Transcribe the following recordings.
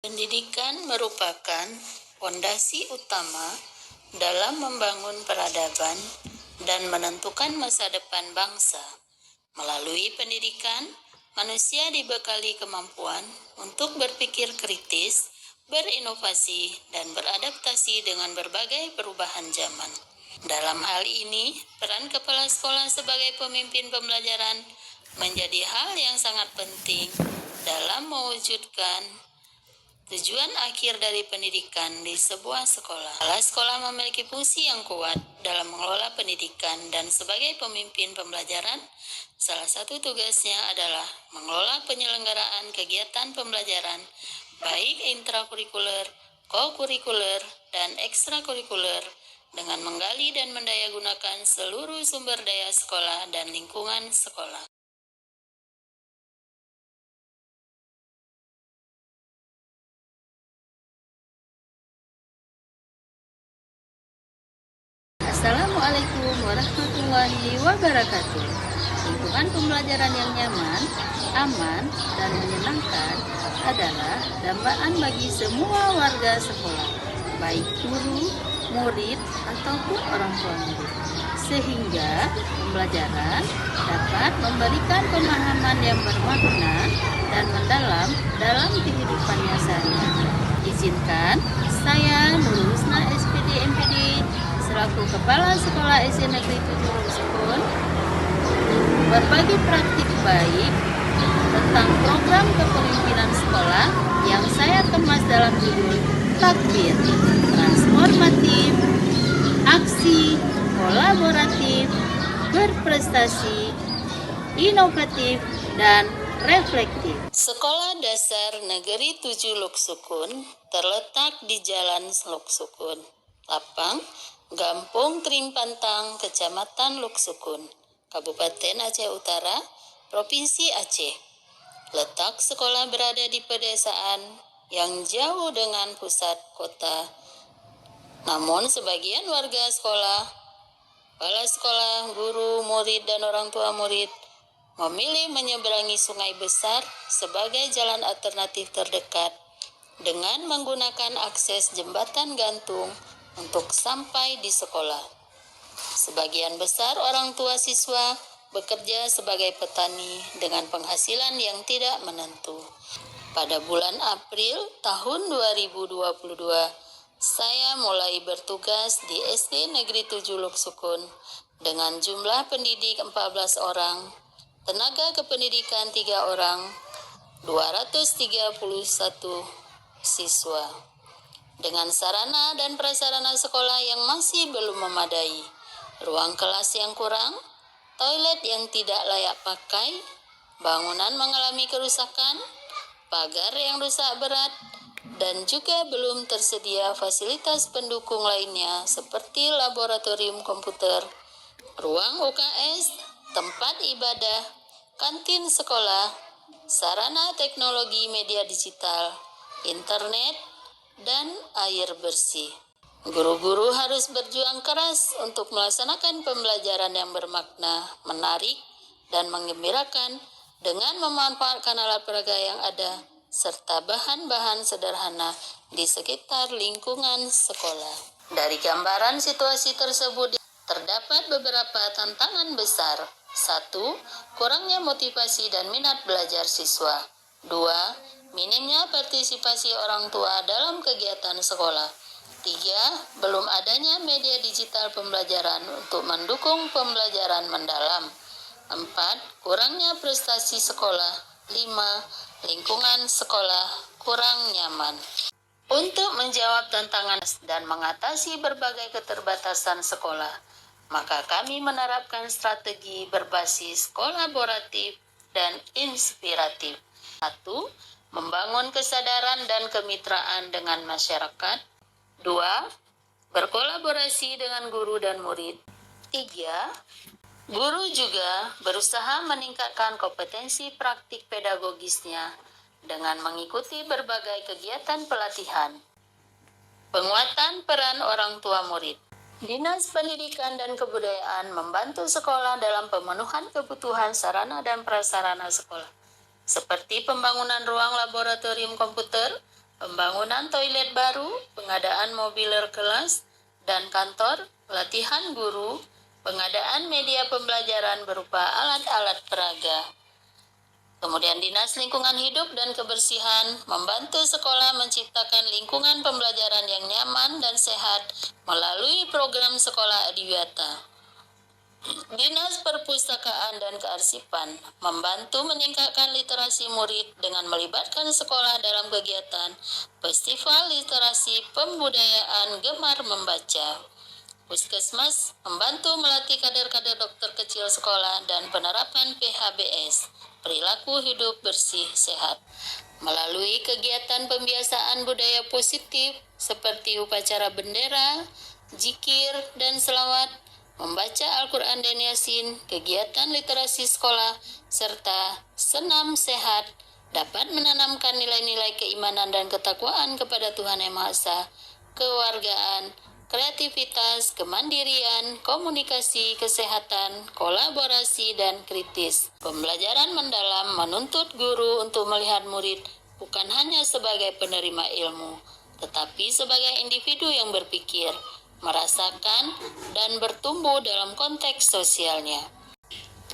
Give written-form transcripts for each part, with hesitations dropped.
Pendidikan merupakan fondasi utama dalam membangun peradaban dan menentukan masa depan bangsa. Melalui pendidikan, manusia dibekali kemampuan untuk berpikir kritis, berinovasi, dan beradaptasi dengan berbagai perubahan zaman. Dalam hal ini, peran kepala sekolah sebagai pemimpin pembelajaran menjadi hal yang sangat penting dalam mewujudkan tujuan akhir dari pendidikan di sebuah sekolah. Kepala sekolah memiliki fungsi yang kuat dalam mengelola pendidikan dan sebagai pemimpin pembelajaran, salah satu tugasnya adalah mengelola penyelenggaraan kegiatan pembelajaran, baik intrakurikuler, kokurikuler, dan ekstrakurikuler, dengan menggali dan mendayagunakan seluruh sumber daya sekolah dan lingkungan sekolah. Assalamualaikum warahmatullahi wabarakatuh. Lingkungan pembelajaran yang nyaman, aman, dan menyenangkan adalah dambaan bagi semua warga sekolah, baik guru, murid, ataupun orang tua murid, sehingga pembelajaran dapat memberikan pemahaman yang bermakna dan mendalam dalam kehidupannya sehari-hari. Izinkan saya Nurul Husna SPD MPD selaku Kepala Sekolah SD Negeri 7 Luksukun berbagi praktik baik tentang program kepemimpinan sekolah yang saya kemas dalam judul Takbir, Transformatif, Aksi, Kolaboratif, Berprestasi, Inovatif, dan Reflektif. Sekolah Dasar Negeri 7 Luksukun terletak di Jalan Luksukun, Lapang, Gampung Trimpantang, Kecamatan Luksukun, Kabupaten Aceh Utara, Provinsi Aceh. Letak sekolah berada di pedesaan yang jauh dengan pusat kota. Namun sebagian warga sekolah, kepala sekolah, guru, murid, dan orang tua murid memilih menyeberangi Sungai Besar sebagai jalan alternatif terdekat dengan menggunakan akses jembatan gantung untuk sampai di sekolah. Sebagian besar orang tua siswa bekerja sebagai petani dengan penghasilan yang tidak menentu. Pada bulan April tahun 2022, saya mulai bertugas di SD Negeri 7 Luksukun dengan jumlah pendidik 14 orang, tenaga kependidikan 3 orang, 231 siswa. Dengan sarana dan prasarana sekolah yang masih belum memadai, ruang kelas yang kurang, toilet yang tidak layak pakai, bangunan mengalami kerusakan, pagar yang rusak berat, dan juga belum tersedia fasilitas pendukung lainnya seperti laboratorium komputer, ruang UKS, tempat ibadah, kantin sekolah, sarana teknologi media digital, internet, dan air bersih. Guru-guru harus berjuang keras untuk melaksanakan pembelajaran yang bermakna, menarik, dan menggembirakan dengan memanfaatkan alat peraga yang ada serta bahan-bahan sederhana di sekitar lingkungan sekolah. Dari gambaran situasi tersebut terdapat beberapa tantangan besar. 1. Kurangnya motivasi dan minat belajar siswa. 2. Minimnya partisipasi orang tua dalam kegiatan sekolah. 3. Belum adanya media digital pembelajaran untuk mendukung pembelajaran mendalam. 4. Kurangnya prestasi sekolah. 5. Lingkungan sekolah kurang nyaman. Untuk menjawab tantangan dan mengatasi berbagai keterbatasan sekolah, maka kami menerapkan strategi berbasis kolaboratif dan inspiratif. 1. Membangun kesadaran dan kemitraan dengan masyarakat. 2. Berkolaborasi dengan guru dan murid. 3. Guru juga berusaha meningkatkan kompetensi praktik pedagogisnya dengan mengikuti berbagai kegiatan pelatihan. Penguatan peran orang tua murid. Dinas Pendidikan dan Kebudayaan membantu sekolah dalam pemenuhan kebutuhan sarana dan prasarana sekolah, seperti pembangunan ruang laboratorium komputer, pembangunan toilet baru, pengadaan mobiler kelas dan kantor, pelatihan guru, pengadaan media pembelajaran berupa alat-alat peraga. Kemudian Dinas Lingkungan Hidup dan Kebersihan membantu sekolah menciptakan lingkungan pembelajaran yang nyaman dan sehat melalui program Sekolah Adiwiyata. Dinas Perpustakaan dan Kearsipan membantu meningkatkan literasi murid dengan melibatkan sekolah dalam kegiatan Festival Literasi Pembudayaan Gemar Membaca. Puskesmas membantu melatih kader-kader dokter kecil sekolah dan penerapan PHBS, perilaku hidup bersih sehat. Melalui kegiatan pembiasaan budaya positif seperti upacara bendera, zikir, dan selawat, membaca Al-Quran dan Yasin, kegiatan literasi sekolah, serta senam sehat dapat menanamkan nilai-nilai keimanan dan ketakwaan kepada Tuhan Yang Maha Esa, kewargaan, kreativitas, kemandirian, komunikasi, kesehatan, kolaborasi, dan kritis. Pembelajaran mendalam menuntut guru untuk melihat murid bukan hanya sebagai penerima ilmu, tetapi sebagai individu yang berpikir, merasakan, dan bertumbuh dalam konteks sosialnya.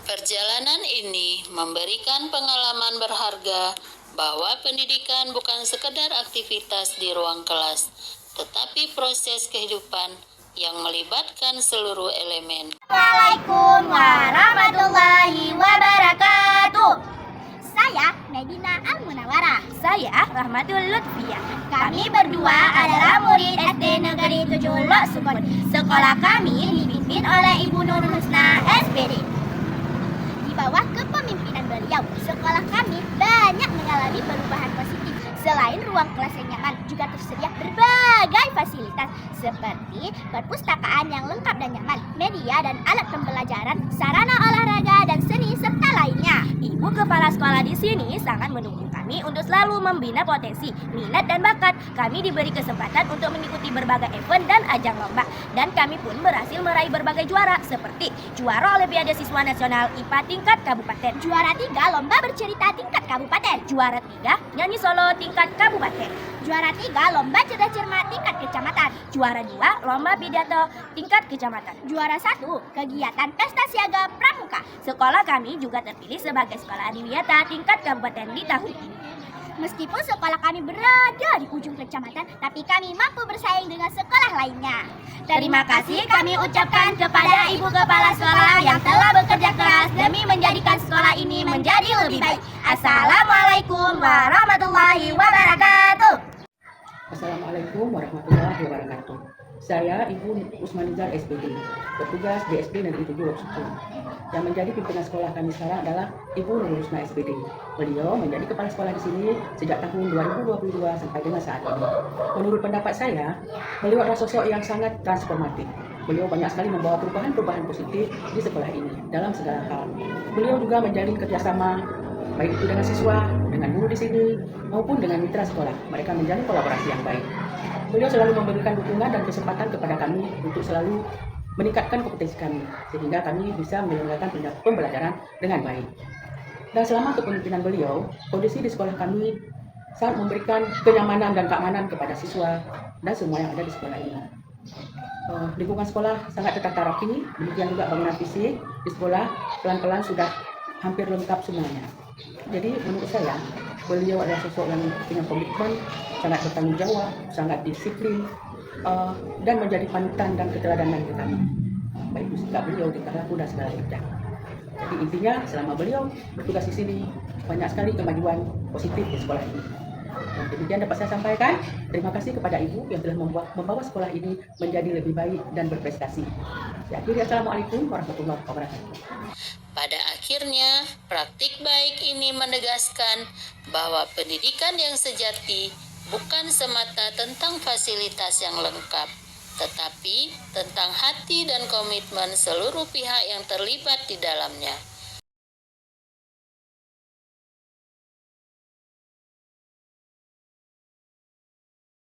Perjalanan ini memberikan pengalaman berharga bahwa pendidikan bukan sekedar aktivitas di ruang kelas, tetapi proses kehidupan yang melibatkan seluruh elemen. Assalamualaikum warahmatullahi wabarakatuh. Saya Medina Al-Munawwarah. Saya Rahmatul Lutfiyah. Kami berdua adalah murid SD Negeri 7 Lok Sukun. Sekolah kami dipimpin oleh Ibu Nur Husna SPD. Di bawah kepemimpinan beliau, sekolah kami banyak mengalami perubahan positif. Selain ruang kelas yang nyaman, juga tersedia berbagai fasilitas seperti perpustakaan yang lengkap dan nyaman, media dan alat pembelajaran, sarana olahraga dan seni serta lainnya. Ibu kepala sekolah di sini sangat mendukung kami untuk selalu membina potensi, minat dan bakat. Kami diberi kesempatan untuk mengikuti berbagai event dan ajang lomba, dan kami pun berhasil meraih berbagai juara seperti juara Olimpiade Siswa Nasional IPA tingkat kabupaten, Juara 3 lomba bercerita tingkat kabupaten, juara 3 nyanyi solo tingkat kabupaten, juara 3 lomba cerdas cermat tingkat kecamatan, juara 2 lomba pidato tingkat kecamatan, juara 1 kegiatan pesta siaga pramuka. Sekolah kami juga terpilih sebagai sekolah adiwiyata tingkat kabupaten di tahun ini. Meskipun sekolah kami berada di ujung kecamatan, tapi kami mampu bersaing dengan sekolah lainnya. Terima kasih kami ucapkan kepada Ibu Kepala Sekolah yang telah bekerja keras demi menjadikan sekolah ini menjadi lebih baik. Assalamualaikum warahmatullahi wabarakatuh. Assalamualaikum warahmatullahi wabarakatuh. Saya Ibu Usmanizar SPD, bertugas di SD Negeri 7 Lok Sukun. Yang menjadi pimpinan sekolah kami sekarang adalah Ibu Nur Husna SPD. Beliau menjadi kepala sekolah di sini sejak tahun 2022 sampai dengan saat ini. Menurut pendapat saya, beliau adalah sosok yang sangat transformatif. Beliau banyak sekali membawa perubahan-perubahan positif di sekolah ini dalam segala hal. Beliau juga menjalin kerjasama baik itu dengan siswa, dengan guru di sini, maupun dengan mitra sekolah. Mereka menjalin kolaborasi yang baik. Beliau selalu memberikan dukungan dan kesempatan kepada kami untuk selalu meningkatkan kompetensi kami, sehingga kami bisa menyelenggarakan pembelajaran dengan baik. Dan selama kepemimpinan beliau, kondisi di sekolah kami sangat memberikan kenyamanan dan keamanan kepada siswa dan semua yang ada di sekolah ini. Lingkungan sekolah sangat tertata rapi, demikian juga bangunan fisik di sekolah pelan-pelan sudah hampir lengkap semuanya. Jadi menurut saya, beliau adalah sosok yang punya komitmen, sangat bertanggung jawab, sangat disiplin, dan menjadi panutan dan keteladanan kita kami. Baik itu sikap beliau, tingkah laku dan segala macam. Jadi intinya selama beliau bertugas di sini, banyak sekali kemajuan positif di sekolah ini. Dan demikian dapat saya sampaikan. Terima kasih kepada Ibu yang telah membawa sekolah ini menjadi lebih baik dan berprestasi. Saya akhiri, Assalamualaikum warahmatullahi wabarakatuh. Pada akhirnya, praktik baik ini menegaskan bahwa pendidikan yang sejati bukan semata tentang fasilitas yang lengkap, tetapi tentang hati dan komitmen seluruh pihak yang terlibat di dalamnya.